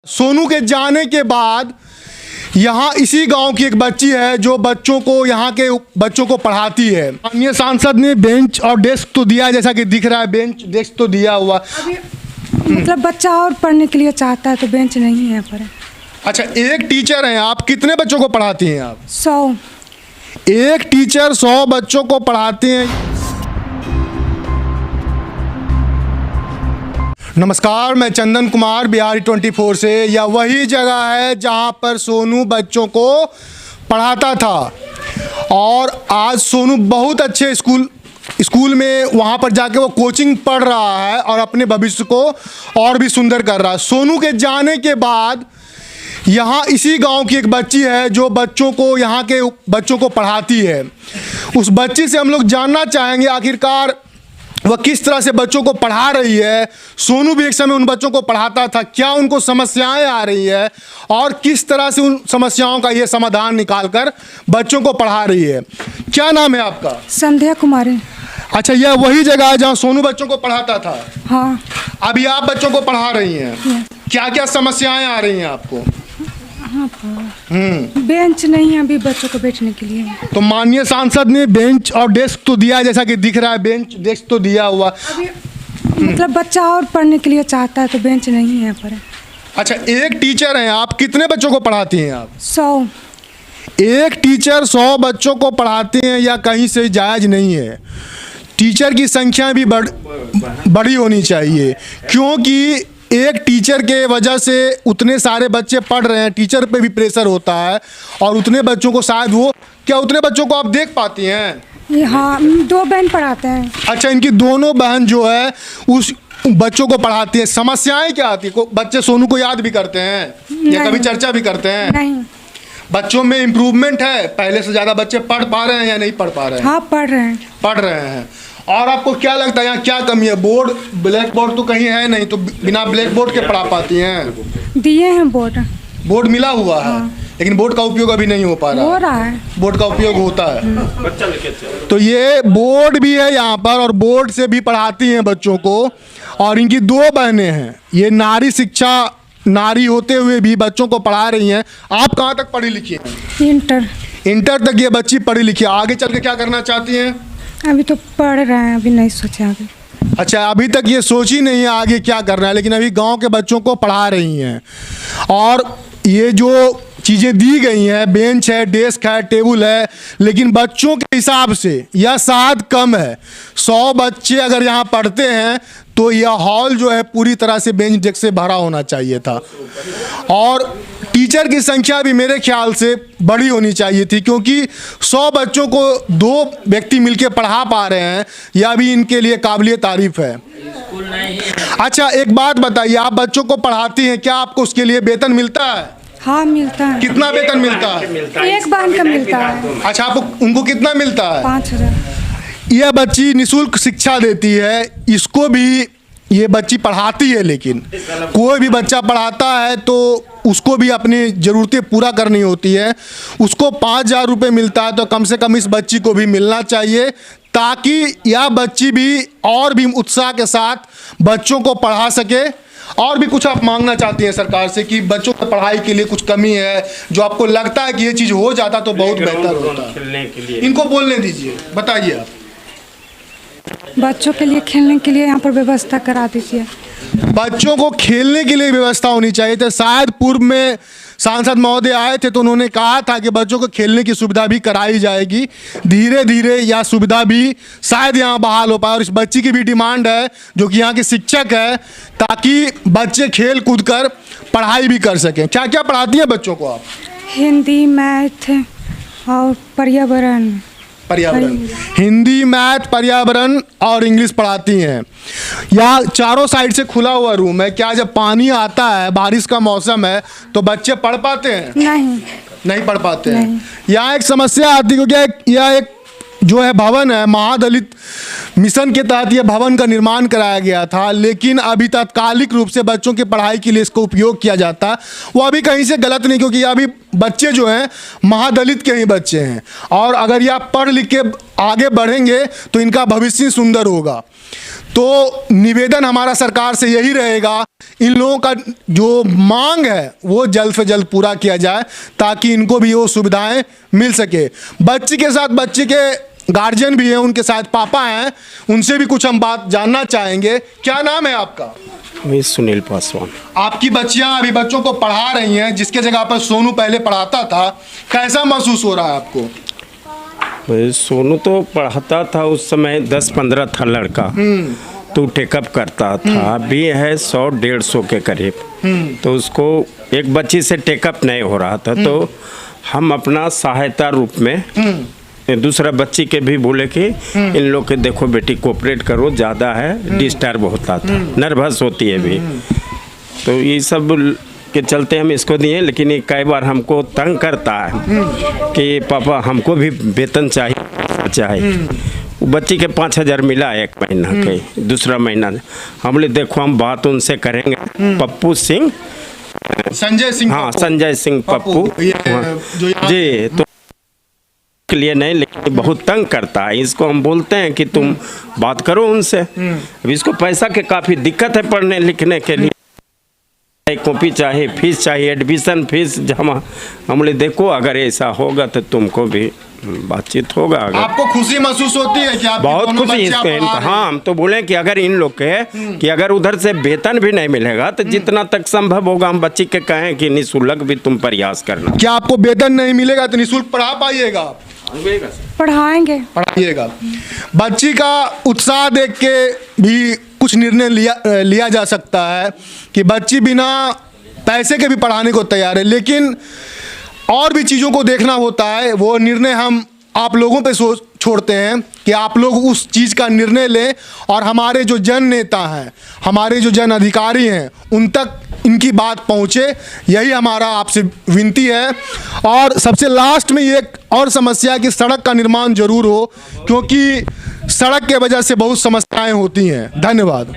सोनू के जाने के बाद यहाँ इसी गांव की एक बच्ची है जो बच्चों को यहाँ के बच्चों को पढ़ाती है। माननीय सांसद ने बेंच और डेस्क तो दिया, जैसा कि दिख रहा है बेंच डेस्क तो दिया हुआ। मतलब बच्चा और पढ़ने के लिए चाहता है तो बेंच नहीं है पर। अच्छा, एक टीचर हैं आप, कितने बच्चों को पढ़ाती हैं आप? 100। एक टीचर 100 बच्चों को पढ़ाते हैं। नमस्कार, मैं चंदन कुमार, बिहारी 24 से। यह वही जगह है जहां पर सोनू बच्चों को पढ़ाता था और आज सोनू बहुत अच्छे स्कूल में वहां पर जाके वो कोचिंग पढ़ रहा है और अपने भविष्य को और भी सुंदर कर रहा है। सोनू के जाने के बाद यहाँ इसी गांव की एक बच्ची है जो बच्चों को यहाँ के बच्चों को पढ़ाती है। उस बच्ची से हम लोग जानना चाहेंगे आखिरकार वह किस तरह से बच्चों को पढ़ा रही है। सोनू भी एक समय उन बच्चों को पढ़ाता था, क्या उनको समस्याएं आ रही है और किस तरह से उन समस्याओं का ये समाधान निकालकर बच्चों को पढ़ा रही है। क्या नाम है आपका? संध्या कुमारी। अच्छा, यह वही जगह है जहाँ सोनू बच्चों को पढ़ाता था? हाँ। अभी आप बच्चों को पढ़ा रही हैं, क्या क्या समस्याएं आ रही हैं आपको? हाँ, बेंच नहीं है अभी बच्चों को बैठने के लिए। तो माननीय सांसद ने बेंच और डेस्क तो दिया, जैसा कि दिख रहा है बेंच डेस्क तो दिया हुआ। मतलब बच्चा और पढ़ने के लिए चाहता है तो बेंच नहीं है पर। अच्छा, एक टीचर हैं आप, कितने बच्चों को पढ़ाती हैं आप? 100। एक टीचर 100 बच्चों को पढ़ाते हैं या कहीं से जायज़ नहीं है। टीचर की संख्या भी बड़ी होनी चाहिए, क्योंकि एक टीचर के वजह से उतने सारे बच्चे पढ़ रहे हैं, टीचर पे भी प्रेशर होता है और उतने बच्चों को शायद उतने बच्चों को आप देख पाती हैं? ये हाँ, 2 बहन पढ़ाते हैं। अच्छा, इनकी दोनों बहन जो है उस बच्चों को पढ़ाती है। समस्याएं क्या आती है? बच्चे सोनू को याद भी करते हैं या कभी चर्चा भी करते हैं? नहीं। बच्चों में इम्प्रूवमेंट है, पहले से ज़्यादा बच्चे पढ़ पा रहे हैं या नहीं पढ़ पा रहे हैं? हाँ, पढ़ रहे हैं। और आपको क्या लगता है यहाँ क्या कमी है? ब्लैक बोर्ड तो कहीं है नहीं, तो बिना ब्लैक बोर्ड के पढ़ा पाती हैं? दिए हैं बोर्ड मिला हुआ है। हाँ। लेकिन बोर्ड का उपयोग अभी नहीं हो पा रहा। हो रहा है। बोर्ड का उपयोग होता है। तो ये बोर्ड भी है यहाँ पर और बोर्ड से भी पढ़ाती हैं बच्चों को। और इनकी 2 बहनें हैं, ये नारी शिक्षा नारी होते हुए भी बच्चों को पढ़ा रही हैं। आप कहाँ तक पढ़ी लिखी हैं? इंटर तक ये बच्ची पढ़ी लिखी है। आगे चल के क्या करना चाहती हैं? अभी तो पढ़ रहे हैं, अभी नहीं सोचा आगे। अच्छा, अभी तक ये सोची नहीं है आगे क्या करना है, लेकिन अभी गांव के बच्चों को पढ़ा रही हैं। और ये जो चीज़ें दी गई हैं, बेंच है, डेस्क है, टेबल है, लेकिन बच्चों के हिसाब से यह शायद कम है। 100 बच्चे अगर यहाँ पढ़ते हैं तो यह हॉल जो है पूरी तरह से बेंच डेस्क से भरा होना चाहिए था। और टीचर की संख्या भी मेरे ख्याल से बड़ी होनी चाहिए थी, क्योंकि 100 बच्चों को 2 व्यक्ति मिलकर पढ़ा पा रहे हैं, यह भी इनके लिए काबिलिए तारीफ है। अच्छा, एक बात बताइए, आप बच्चों को पढ़ाती हैं, क्या आपको उसके लिए वेतन मिलता है? हाँ, मिलता है। कितना वेतन मिलता है? एक बहन का मिलता है। अच्छा, आपको उनको कितना मिलता है? 5000। यह बच्ची निःशुल्क शिक्षा देती है, इसको भी ये बच्ची पढ़ाती है। लेकिन कोई भी बच्चा पढ़ाता है तो उसको भी अपनी ज़रूरतें पूरा करनी होती है। उसको 5000 रुपये मिलता है, तो कम से कम इस बच्ची को भी मिलना चाहिए, ताकि यह बच्ची भी और भी उत्साह के साथ बच्चों को पढ़ा सके। और भी कुछ आप मांगना चाहती हैं सरकार से कि बच्चों की पढ़ाई के लिए कुछ कमी है जो आपको लगता है कि ये चीज़ हो जाता तो बहुत बेहतर होता? खेलने के लिए इनको बोलने दीजिए, बताइए आप। बच्चों के लिए खेलने के लिए यहाँ पर व्यवस्था करा दीजिए। बच्चों को खेलने के लिए व्यवस्था होनी चाहिए। तो शायद पूर्व में सांसद महोदय आए थे तो उन्होंने कहा था कि बच्चों को खेलने की सुविधा भी कराई जाएगी। धीरे धीरे यह सुविधा भी शायद यहाँ बहाल हो पाए। और इस बच्ची की भी डिमांड है, जो कि यहाँ के शिक्षक है, ताकि बच्चे खेल कूद कर पढ़ाई भी कर सकें। क्या क्या पढ़ाती हैं बच्चों को आप? हिंदी, मैथ और पर्यावरण। हिंदी, मैथ, पर्यावरण और इंग्लिश पढ़ाती हैं। यहाँ चारों साइड से खुला हुआ रूम है, क्या जब पानी आता है, बारिश का मौसम है, तो बच्चे पढ़ पाते हैं? नहीं पढ़ पाते हैं। यहाँ एक समस्या आती है, क्योंकि यह एक जो है भवन है, महादलित मिशन के तहत यह भवन का निर्माण कराया गया था, लेकिन अभी तात्कालिक रूप से बच्चों की पढ़ाई के लिए इसको उपयोग किया जाता। वो अभी कहीं से गलत नहीं, क्योंकि अभी बच्चे जो हैं महादलित के ही बच्चे हैं। और अगर यह पढ़ लिख के आगे बढ़ेंगे तो इनका भविष्य सुंदर होगा। तो निवेदन हमारा सरकार से यही रहेगा, इन लोगों का जो मांग है वो जल्द से जल्द पूरा किया जाए ताकि इनको भी वो सुविधाएं मिल सके। बच्ची के साथ बच्ची के गार्जियन भी हैं, उनके साथ पापा हैं, उनसे भी कुछ हम बात जानना चाहेंगे। क्या नाम है आपका? मैं सुनील पासवान। आपकी बच्चियां अभी बच्चों को पढ़ा रही हैं, जिसके जगह पर सोनू पहले पढ़ाता था, कैसा महसूस हो रहा है आपको? सोनू तो पढ़ाता था उस समय 10-15 था लड़का, तो टेकअप करता था। अभी है 100-150 के करीब, तो उसको एक बच्ची से टेकअप नहीं हो रहा था, तो हम अपना सहायता रूप में दूसरा बच्ची के भी बोले कि इन लोग के देखो बेटी कोऑपरेट करो, ज़्यादा है डिस्टर्ब होता था, नर्वस होती है भी, तो ये सब के चलते हम इसको दिए। लेकिन ये कई बार हमको तंग करता है कि पापा हमको भी वेतन चाहिए। वो बच्ची के 5,000 मिला एक महीना के, दूसरा महीना हम बोले देखो हम बात उनसे करेंगे। पप्पू सिंह, संजय सिंह, हाँ संजय सिंह पप्पू जी, तो के लिए नहीं, लेकिन बहुत तंग करता है। इसको हम बोलते हैं कि तुम बात करो उनसे। अब इसको पैसा के काफ़ी दिक्कत है पढ़ने लिखने के लिए, कॉपी चाहिए, फीस चाहिए, एडमिशन फीस जमा। हम बोले देखो अगर ऐसा होगा तो तुमको भी बातचीत होगा। अगर आपको खुशी महसूस होती है कि आप बहुत खुशी इसको, हाँ हम तो बोले कि अगर इन लोग के कि अगर उधर से वेतन भी नहीं मिलेगा तो जितना तक संभव होगा हम बच्ची के कहें कि निःशुल्क भी तुम प्रयास करना। क्या आपको वेतन नहीं मिलेगा तो निःशुल्क पढ़ा पाइएगा? पढ़ाएंगे, पढ़ाइएगा। बच्ची का उत्साह देख के भी कुछ निर्णय लिया जा सकता है कि बच्ची बिना पैसे के भी पढ़ाने को तैयार है, लेकिन और भी चीज़ों को देखना होता है। वो निर्णय हम आप लोगों पे छोड़ते हैं कि आप लोग उस चीज़ का निर्णय लें और हमारे जो जन नेता हैं, हमारे जो जन अधिकारी हैं, उन तक इनकी बात पहुँचे, यही हमारा आपसे विनती है। और सबसे लास्ट में ये एक और समस्या है कि सड़क का निर्माण जरूर हो, क्योंकि सड़क के वजह से बहुत समस्याएं होती हैं। धन्यवाद।